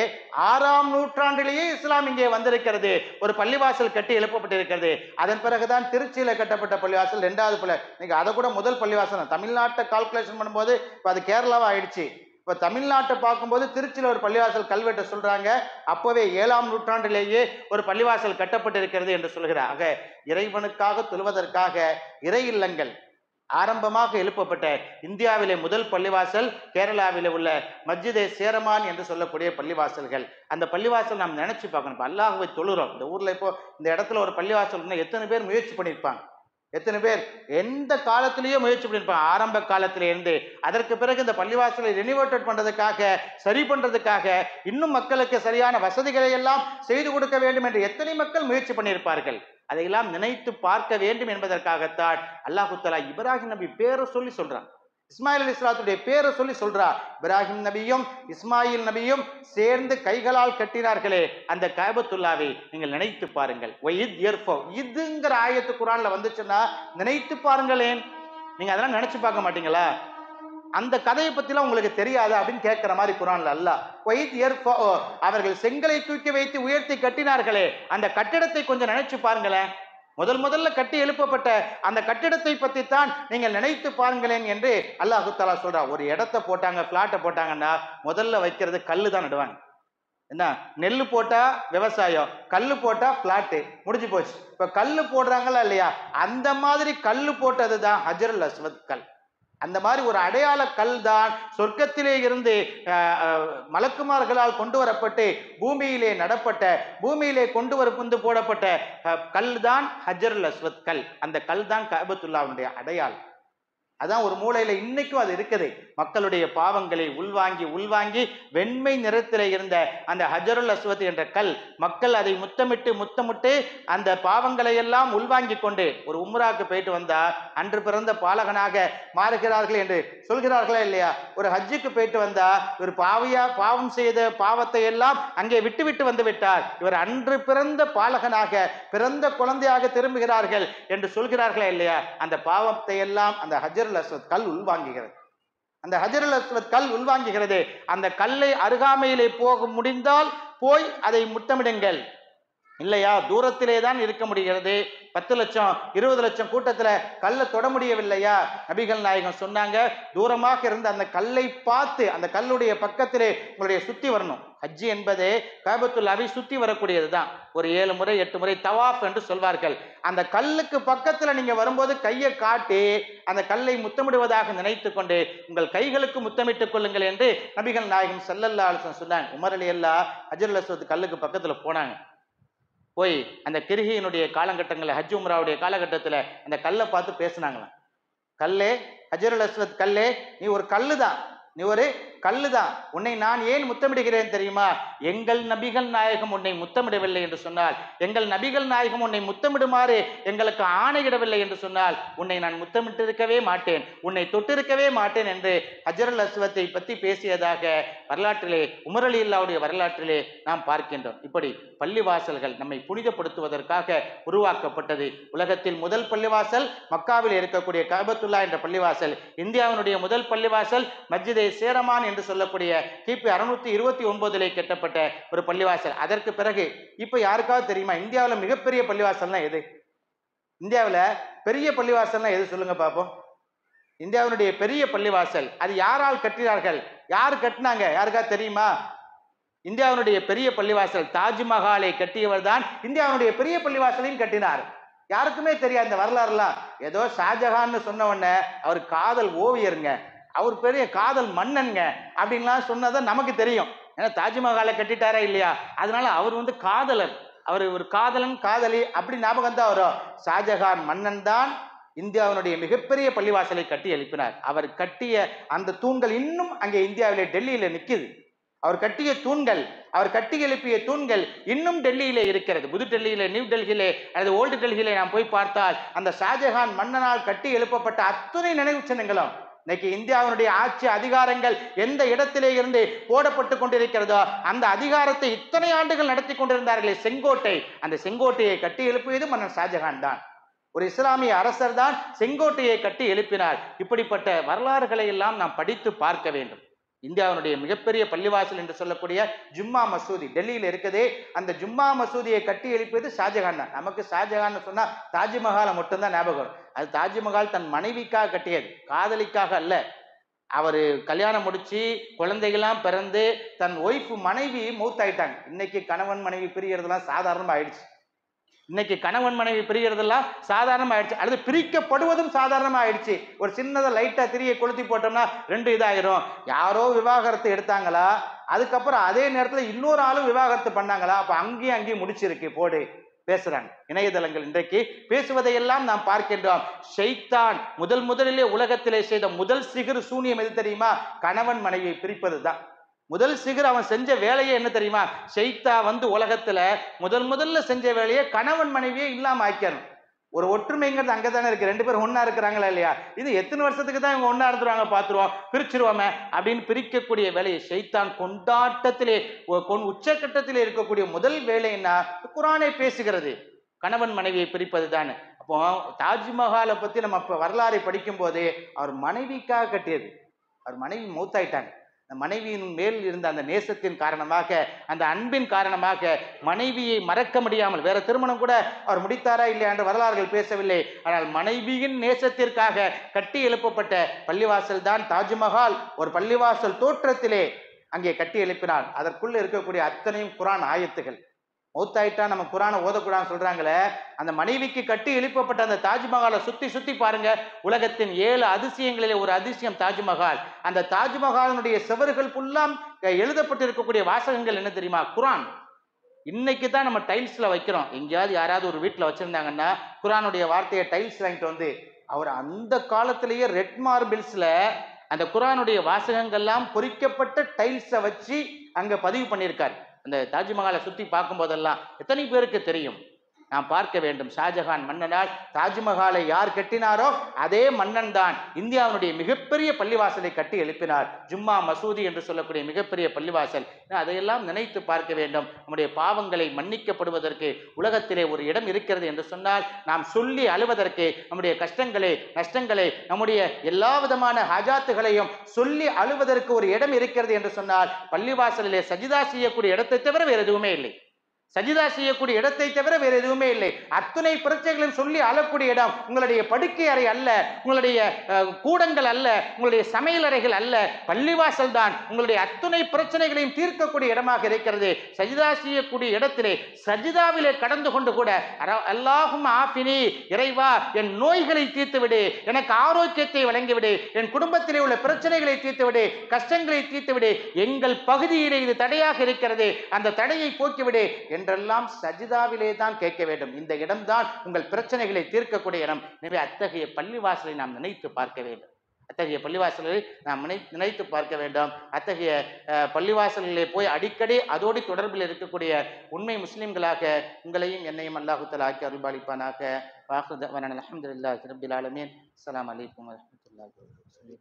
6ஆம் நூற்றாண்டிலேயே இஸ்லாம் இங்கே வந்திருக்கிறது. ஒரு பள்ளிவாசல் கட்டி எழுப்பப்பட்டிருக்கிறது. அதன் பிறகுதான் திருச்சியில கட்டப்பட்ட பள்ளிவாசல் 2வது நீங்க அதை கூட முதல் பள்ளிவாசல் தான். தமிழ்நாட்டை கால்குலேஷன் பண்ணும்போது இப்போ அது கேரளாவா ஆயிடுச்சு. இப்போ தமிழ்நாட்டை பார்க்கும்போது திருச்சியில் ஒரு பள்ளிவாசல் கல்வெட்டை சொல்றாங்க. அப்பவே 7ஆம் நூற்றாண்டிலேயே ஒரு பள்ளிவாசல் கட்டப்பட்டிருக்கிறது என்று சொல்கிறாங்க. இறைவனுக்காக தொழுவதற்காக இறை இல்லங்கள் ஆரம்பமாக எழுப்பப்பட்ட இந்தியாவிலே முதல் பள்ளிவாசல் கேரளாவிலே உள்ள மஸ்ஜிதே சேரமான் என்று சொல்லக்கூடிய பள்ளிவாசல்கள். அந்த பள்ளிவாசல் நாம் நினைச்சு பார்க்கணும். அல்லாஹ்வை தொழுறோம். இந்த ஊர்ல இப்போ இந்த இடத்துல ஒரு பள்ளிவாசல் எத்தனை பேர் முயற்சி பண்ணியிருப்பாங்க? எத்தனை பேர் எந்த காலத்திலேயே முயற்சி பண்ணியிருப்பாங்க? ஆரம்ப காலத்தில இருந்து. அதற்கு பிறகு இந்த பள்ளிவாசலை ரெனிவேட்டட் பண்றதுக்காக, சரி பண்றதுக்காக, இன்னும் மக்களுக்கு சரியான வசதிகளை எல்லாம் செய்து கொடுக்க வேண்டும் என்று எத்தனை மக்கள் முயற்சி பண்ணியிருப்பார்கள். அதையெல்லாம் நினைத்து பார்க்க வேண்டும் என்பதற்காகத்தான் அல்லாஹு தஆலா இப்ராஹிம் நபி பேரை சொல்லி சொல்றான். இஸ்மாயில் அலைஹிஸ்ஸலாத்துடைய பேரை சொல்லி சொல்றார். இப்ராஹிம் நபியும் இஸ்மாயில் நபியும் சேர்ந்து கைகளால் கட்டினார்களே அந்த கஅபத்துல்லாவை நீங்கள் நினைத்து பாருங்கள். இதுங்கிற ஆயத்து குர்ஆன்ல வந்துச்சுன்னா நினைத்து பாருங்களேன். நீங்க அதெல்லாம் நினைச்சு பார்க்க மாட்டீங்களா? அந்த கதையை பத்திலாம் உங்களுக்கு தெரியாது அப்படின்னு கேட்கிற மாதிரி குர்ஆன்ல அல்லாஹ் அவர்கள் செங்கலை தூக்கி வைத்து உயர்த்தி கட்டினார்களே அந்த கட்டிடத்தை கொஞ்சம் நினைச்சு பாருங்களேன். முதல்ல கட்டி எழுப்பப்பட்ட அந்த கட்டிடத்தை பத்தி தான் நீங்கள் நினைத்து பாருங்களேன் என்று அல்லாஹு தஆலா சொல்றார். ஒரு இடத்தை போட்டாங்க, பிளாட்டை போட்டாங்கன்னா முதல்ல வைக்கிறது கல்லு தான் நடுவாங்க. என்ன, நெல்லு போட்டா விவசாயம், கல்லு போட்டா பிளாட்டு, முடிஞ்சு போச்சு. இப்ப கல்லு போடுறாங்களா இல்லையா? அந்த மாதிரி கல்லு போட்டது தான் ஹஜ்ருல் அஸ்வத் கல். அந்த மாதிரி ஒரு அடையாள கல் தான் சொர்க்கத்திலே இருந்து மலக்குமார்களால் கொண்டு வரப்பட்டு பூமியிலே நடப்பட்ட, பூமியிலே கொண்டு வந்து போடப்பட்ட கல் தான் ஹஜ்ருல் அஸ்வத் கல். அந்த கல் தான் கஅபத்துல்லாஹ்வுடைய அடையாளம். அதான் ஒரு மூலையில இன்னைக்கும் அது இருக்குது. மக்களுடைய பாவங்களை உள்வாங்கி வெண்மை நிறத்தில் இருந்த அந்த ஹஜ்ருல் அஸ்வத் என்ற கல், மக்கள் அதை முத்தமிட்டு அந்த பாவங்களை எல்லாம் உள்வாங்கி கொண்டு ஒரு உம்ராக்கு போயிட்டு வந்தா அன்று பிறந்த பாலகனாக மாறுகிறார்கள் என்று சொல்கிறார்களா இல்லையா? ஒரு ஹஜ்ஜுக்கு போயிட்டு வந்தா இவர் பாவம் செய்த பாவத்தை எல்லாம் அங்கே விட்டு வந்து விட்டார், இவர் அன்று பிறந்த பாலகனாக, பிறந்த குழந்தையாக திரும்புகிறார்கள் என்று சொல்கிறார்களா இல்லையா? அந்த பாவத்தை எல்லாம் அந்த ஹஜ்ருல் அஸ்வத் கல் உள்வாங்குகிறது. அந்த ஹஜ்ருல் அஸ்வத் கல் உள்வாங்குகிறது. அந்த கல்லை அருகாமையிலே போக முடிந்தால் போய் அதை முத்தமிடுங்கள். இல்லையா, தூரத்திலே தான் இருக்க முடிகிறது. 10 லட்சம் 20 லட்சம் கூட்டத்துல கல்லை தொட முடியவில்லையா? நபிகள் நாயகம் சொன்னாங்க, தூரமாக இருந்த அந்த கல்லை பார்த்து அந்த கல்லுடைய பக்கத்திலே உங்களுடைய சுத்தி வரணும். ஹஜ்ஜி என்பதே கஅபத்துல்லாவை சுத்தி வரக்கூடியது தான். ஒரு 7 முறை 8 முறை தவாஃப் என்று சொல்வார்கள். அந்த கல்லுக்கு பக்கத்துல நீங்க வரும்போது கையை காட்டி அந்த கல்லை முத்தமிடுவதாக நினைத்து கொண்டு உங்கள் கைகளுக்கு முத்தமிட்டுக் கொள்ளுங்கள் என்று நபிகள் நாயகம் ஸல்லல்லாஹு அலைஹி வஸல்லம் சொன்னாங்க. உமர் ரலியல்லாஹு ஹஜ்ருல் அஸ்வத் கல்லுக்கு பக்கத்துல போனாங்க. போய் அந்த கிருஹியினுடைய காலகட்டங்களில், ஹஜ் உம்ராவுடைய காலகட்டத்தில் அந்த கல்லை பார்த்து பேசினாங்களாம். கல்லே, ஹஜ்ருல் அஸ்வத் கல்லே, நீ ஒரு கல்லு தான், நீ ஒரு கல்லு தான். உன்னை நான் ஏன் முத்தமிடுகிறேன் தெரியுமா? எங்கள் நபிகள் நாயகம் உன்னை முத்தமிடவில்லை என்று சொன்னால், எங்கள் நபிகள் நாயகம் உன்னை முத்தமிடுமாறு எங்களுக்கு ஆணையிடவில்லை என்று சொன்னால் உன்னை நான் முத்தமிட்டிருக்கவே மாட்டேன், உன்னை தொட்டிருக்கவே மாட்டேன் என்று ஹஜ்ருல் அஸ்வத்தை பற்றி பேசியதாக வரலாற்றிலே, உமர் ரலியல்லாஹுடைய வரலாற்றிலே நாம் பார்க்கின்றோம். இப்படி பள்ளிவாசல்கள் நம்மை புனிதப்படுத்துவதற்காக உருவாக்கப்பட்டது. உலகத்தில் முதல் பள்ளிவாசல் மக்காவில் இருக்கக்கூடிய கஅபத்துல்லா என்ற பள்ளிவாசல். இந்தியாவினுடைய முதல் பள்ளிவாசல் மஸ்ஜிதே சேரமான் என்று சொல்லக்கூடிய கிபி 629 கட்டப்பட்ட ஒரு பள்ளிவாசல். அதற்கு பிறகு இப்ப யாருக்காவது தெரியுமா இந்தியாவில் மிகப்பெரிய பள்ளிவாசல்னா எது? இந்தியாவில் பெரிய பள்ளிவாசல்னா எது சொல்லுங்க பாப்போம். இந்தியாவினுடைய பெரிய பள்ளிவாசல் அது யாரால் கட்டினார்கள்? யார் கட்டினாங்க? யாருக்காவது தெரியுமா? இந்தியாவினுடைய பெரிய பள்ளிவாசல் தாஜ்மஹாலை கட்டியவர் தான் இந்தியாவினுடைய பெரிய பள்ளிவாசலையும் கட்டினார். யாருக்குமே தெரியாது இந்த வரலாறுலாம். ஏதோ ஷாஜஹான்னு சொன்ன உடனே அவர் காதல் ஓவியருங்க, அவர் பெரிய காதல் மன்னன்ங்க அப்படின்லாம் சொன்னதான் நமக்கு தெரியும். ஏன்னா தாஜ்மஹாலை கட்டிட்டாரா இல்லையா, அதனால அவர் காதலர், அவர் ஒரு காதலன் காதலி அப்படி ஞாபகம் தான் வரும். ஷாஜஹான் மன்னன் தான் இந்தியாவினுடைய மிகப்பெரிய பள்ளிவாசலை கட்டி எழுப்பினார். அவர் கட்டிய அந்த தூண்கள் இன்னும் அங்கே இந்தியாவிலே டெல்லியில நிற்குது. அவர் கட்டிய தூண்கள், அவர் கட்டி எழுப்பிய தூண்கள் இன்னும் டெல்லியிலே இருக்கிறது. புது டெல்லியிலே, நியூ டெல்லியிலே அல்லது ஓல்டு டெல்லியிலே நாம் போய் பார்த்தால் அந்த ஷாஜஹான் மன்னனால் கட்டி எழுப்பப்பட்ட அத்துணை நினைவு சின்னங்களும் இன்னைக்கு இந்தியாவினுடைய ஆட்சி அதிகாரங்கள் எந்த இடத்திலே இருந்து போடப்பட்டு கொண்டிருக்கிறதோ அந்த அதிகாரத்தை இத்தனை ஆண்டுகள் நடத்தி கொண்டிருந்தார்களே செங்கோட்டை, அந்த செங்கோட்டையை கட்டி எழுப்பியது மன்னன் ஷாஜஹான் தான். ஒரு இஸ்லாமிய அரசர் தான் செங்கோட்டையை கட்டி எழுப்பினார். இப்படிப்பட்ட வரலாறுகளை எல்லாம் நாம் படித்து பார்க்க வேண்டும். இந்தியாவினுடைய மிகப்பெரிய பள்ளிவாசல் என்று சொல்லக்கூடிய ஜும்மா மசூதி டெல்லியில் இருக்குது. அந்த ஜும்மா மசூதியை கட்டி எழுப்பியது ஷாஜகான் தான். நமக்கு ஷாஜகான் சொன்னா தாஜ்மஹாலை மட்டும்தான் ஞாபகம். அது தாஜ்மஹால் தன் மனைவிக்காக கட்டியது, காதலிக்காக அல்ல. அவர் கல்யாணம் முடிச்சு குழந்தைகள்லாம் பிறந்து தன் ஒய்ஃப் மனைவி மௌத்தாயிட்டாங்க. இன்னைக்கு கணவன் மனைவி பிரியறதுலாம் சாதாரணமா ஆயிடுச்சு. இன்னைக்கு கணவன் மனைவி பிரிகிறதெல்லாம் சாதாரணமா ஆயிடுச்சு. அல்லது பிரிக்கப்படுவதும் சாதாரணமா ஆயிடுச்சு. ஒரு சின்னதை லைட்டா திரியை கொளுத்தி போட்டோம்னா 2 இதாயிரும். யாரோ விவாகரத்து எடுத்தாங்களா, அதுக்கப்புறம் அதே நேரத்தில் இன்னொரு ஆளும் விவாகரத்து பண்ணாங்களா, அப்ப அங்கேயும் முடிச்சிருக்கு போடு பேசுறாங்க. இணையதளங்கள் இன்றைக்கு பேசுவதையெல்லாம் நாம் பார்க்கின்றோம். ஷைத்தான் முதலிலே உலகத்திலே செய்த முதல் சிகிறு சூனியம் எது தெரியுமா? கணவன் மனைவியை பிரிப்பது தான். முதல் சிகர் அவன் செஞ்ச வேலையே என்ன தெரியுமா? ஷைத்தா உலகத்துல முதல்ல செஞ்ச வேலையை கணவன் மனைவியே இல்லாம ஆக்கணும். ஒரு ஒற்றுமைங்கிறது அங்கதானே இருக்கு. 2 பேரும் ஒன்னா இருக்கிறாங்களா இல்லையா? இது எத்தனை வருஷத்துக்கு தான் இவங்க ஒன்னா இருந்துருவாங்க, பாத்துருவோம், பிரிச்சிருவோமே அப்படின்னு பிரிக்கக்கூடிய வேலையை ஷைத்தான் கொண்டாட்டத்திலே உச்சக்கட்டத்திலே இருக்கக்கூடிய முதல் வேலைன்னா குர்ஆனே பேசுகிறது, கணவன் மனைவியை பிரிப்பது தான். அப்போ தாஜ்மஹாலை பத்தி நம்ம வரலாறை படிக்கும் போது அவர் மனைவிக்காக கட்டியது. அவர் மனைவி மௌத்தாயிட்டாங்க. மனைவியின் மேல் இருந்த அந்த நேசத்தின் காரணமாக, அந்த அன்பின் காரணமாக மனைவியை மறக்க முடியாமல், வேற திருமணம் கூட அவர் முடித்தாரா இல்லையா என்று வரலாறுகள் பேசவில்லை. ஆனால் மனைவியின் நேசத்திற்காக கட்டி எழுப்பப்பட்ட பள்ளிவாசல் தான் தாஜ்மஹால். ஒரு பள்ளிவாசல் தோற்றத்திலே அங்கே கட்டி எழுப்பினார். அதற்குள்ள இருக்கக்கூடிய அத்தனையும் குர்ஆன் ஆயத்துகள். மௌத்தாயிட்டா நம்ம குர்ஆனை ஓதக்கூடாதுன்னு சொல்றாங்களே, அந்த மனைவிக்கு கட்டி எழுப்பப்பட்ட அந்த தாஜ்மஹாலை சுத்தி பாருங்க. உலகத்தின் 7 அதிசயங்களிலே ஒரு அதிசயம் தாஜ்மஹால். அந்த தாஜ்மஹாலினுடைய சுவர்கள் ஃபுல்லாம் எழுதப்பட்டிருக்கக்கூடிய வாசகங்கள் என்ன தெரியுமா? குர்ஆன். இன்னைக்கு தான் நம்ம டைல்ஸ்ல வைக்கிறோம். எங்கேயாவது யாராவது ஒரு வீட்டில் வச்சிருந்தாங்கன்னா குர்ஆனுடைய வார்த்தையை டைல்ஸ் வாங்கிட்டு அவர் அந்த காலத்திலேயே ரெட் மார்பிள்ஸ்ல அந்த குர்ஆனுடைய வாசகங்கள்லாம் பொறிக்கப்பட்ட டைல்ஸை வச்சு அங்க பதிவு பண்ணியிருக்காரு. அந்த தாஜ்மஹாலை சுத்தி பார்க்கும் போதெல்லாம் எத்தனை பேருக்கு தெரியும்? நாம் பார்க்க வேண்டும். ஷாஜகான் மன்னனால் தாஜ்மஹாலை யார் கட்டினாரோ அதே மன்னன் தான் இந்தியாவுடைய மிகப்பெரிய பள்ளிவாசலை கட்டி எழுப்பினார். ஜும்மா மசூதி என்று சொல்லக்கூடிய மிகப்பெரிய பள்ளிவாசல். அதையெல்லாம் நினைத்து பார்க்க வேண்டும். நம்முடைய பாவங்களை மன்னிக்கப்படுவதற்கு உலகத்திலே ஒரு இடம் இருக்கிறது என்று சொன்னால், நாம் சொல்லி அழுவதற்கு, நம்முடைய கஷ்டங்களை நஷ்டங்களை நம்முடைய எல்லா விதமான ஹஜாத்துகளையும் சொல்லி அழுவதற்கு ஒரு இடம் இருக்கிறது என்று சொன்னால், பள்ளிவாசலிலே சஜிதா செய்யக்கூடிய இடத்தை தவிர வேறு எதுவுமே இல்லை. சஜிதா செய்யக்கூடிய இடத்தை தவிர வேற எதுவுமே இல்லை. அத்துணை பிரச்சனைகளும் சொல்லி அழக்கூடிய இடம் உங்களுடைய படுக்கை அறை அல்ல, உங்களுடைய கூடங்கள் அல்ல, உங்களுடைய சமையலறைகள் அல்ல, பள்ளிவாசல் தான் உங்களுடைய அத்துணை பிரச்சனைகளையும் தீர்க்கக்கூடிய இடமாக இருக்கிறது. சஜிதா செய்யக்கூடிய இடத்திலே சஜிதாவிலே கடந்து கொண்டு கூட அல்லாஹும் ஆஃபினி, இறைவா என் நோய்களை தீர்த்துவிடு, எனக்கு ஆரோக்கியத்தை வழங்கிவிடு, என் குடும்பத்திலே உள்ள பிரச்சனைகளை தீர்த்துவிடு, கஷ்டங்களை தீர்த்துவிடு, எங்கள் பகுதியிலே இது தடையாக இருக்கிறது, அந்த தடையை போக்கிவிடு என்றெல்லாம் சஜிதாவிலே தான் கேட்க வேண்டும். இந்த இடம்தான் உங்கள் பிரச்சனைகளை தீர்க்கக்கூடிய இடம். எனவே அத்தகைய பள்ளிவாசலை நாம் நினைத்து பார்க்க வேண்டும். அத்தகைய பள்ளிவாசல்களை நாம் நினைத்து பார்க்க வேண்டும். அத்தகைய பள்ளிவாசல்களிலே போய் அடிக்கடி அதோடு தொடர்பில் இருக்கக்கூடிய உண்மை முஸ்லிம்களாக உங்களையும் என்னையும் அல்லாஹு தஆலா ஆக்கி அருள்பாலிப்பானாக. வாஹிரு தஅவானா அல்ஹம்துலில்லாஹி ரப்பில் ஆலமீன். அஸ்ஸலாமு அலைக்கும் வரஹ்மத்துல்லாஹி வபரகாத்துஹு.